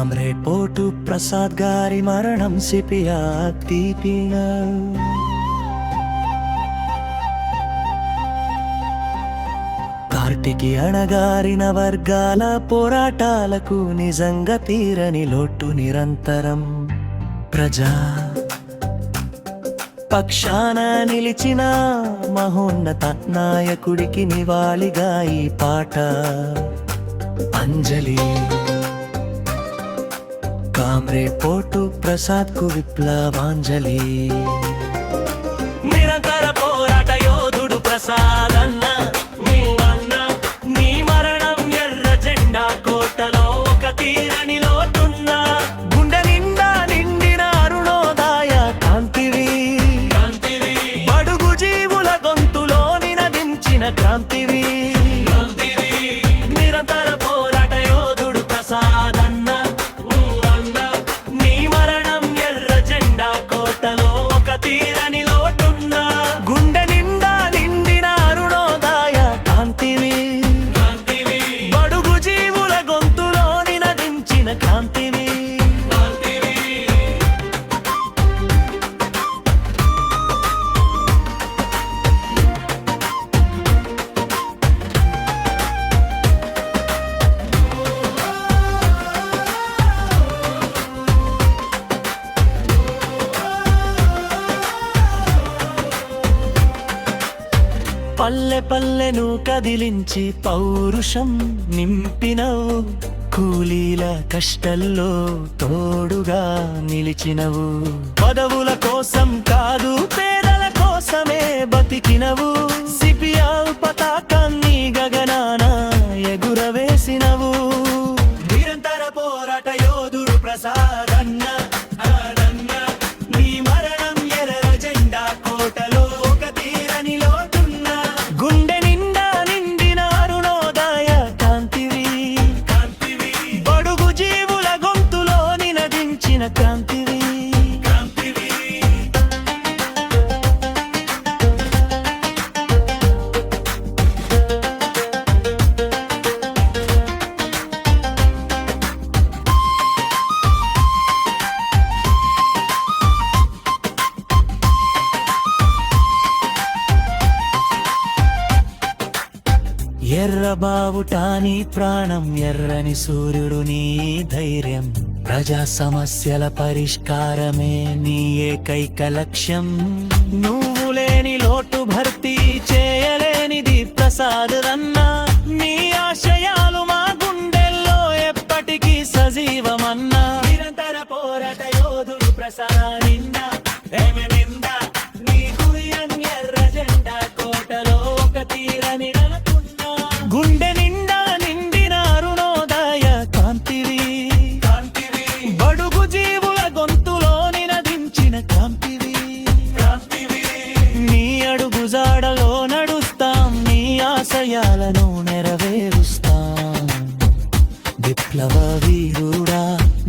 Comrade పోటు ప్రసాద్ గారి మరణం సిపియా తీపిన కార్తికి అణగారిన వర్గాల పోరాటాలకు నిజంగా తీరని లోటు నిరంతరం ప్రజా పక్షాన నిలిచిన మహోన్నత నాయకుడికి నివాళిగా ఈ పాట అంజలి. కామ్రేడ్ పోటు ప్రసాద్ కు విప్లవాంజలి. నిరంతర పోరాట యోధుడు ప్రసాద్ అన్న, నీ మరణం ఎర్ర జెండా కోటలో ఒక తీరని లోటున్న గుండె నిండా నిండిన అరుణోదయ కాంతివి. బడుగు జీవుల గొంతులో నినదించిన క్రాంతివి. నిరంతర పోరాట యోధుడు ప్రసాద్ అన్న, నీ మరణం ఎర్ర జెండా కోటలో ఒక తీరని లోటున్న గుండె నిండా నిండిన అరుణోదయ కాంతివి. బడుగు జీవుల గొంతులో నినదించిన క్రాంతివి. పల్లె పల్లెను కదిలించి పౌరుషం నింపినవు. కూలీల కష్టల్లో తోడుగా నిలిచినవు. పదవుల కోసం కాదు పేదల కోసమే బతికినవు. సిపియా పతాకాన్ని గగనాన ఎగురవేసినవు. నిరంతర పోరాట యోధుడు ప్రసాద్ అన్న, నీ మరణం ఎర్ర జెండా కోటలో ఒక తీరని లోటున్న గుండె నిండా నిండిన అరుణోదయ కాంతివి. బడుగు జీవుల గొంతులో నినదించిన క్రాంతివి. ఎర్ర బావుటాని ప్రాణం, ఎర్రని సూర్యుడు నీ ధైర్యం. ప్రజా సమస్యల పరిష్కారమే నీ ఏకైక లక్ష్యం. నువ్వు లేని లోటు భర్తీ చేయలేనిది ప్రసాద్ అన్న. నీ ఆశయాలు మా గుండెల్లో ఎప్పటికీ సజీవమన్నా. నిరంతర పోరాట యోధుడు ప్రసాద్ నిందా నీ గురియన్ ఎర్ర జెండా కోటలో ఒక తీరని గుండె నిండా నిండిన అరుణోదయ కాంతివి. బడుగు జీవుల గొంతులో నినదించిన క్రాంతివి. నీ అడుగు జాడలో నడుస్తాం, నీ ఆశయాలను నెరవేరుస్తాం. విప్లవ వీరుడా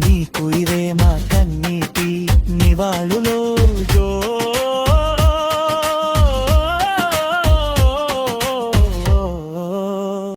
నీకు ఇవే మా కన్నీటి నివాళులో.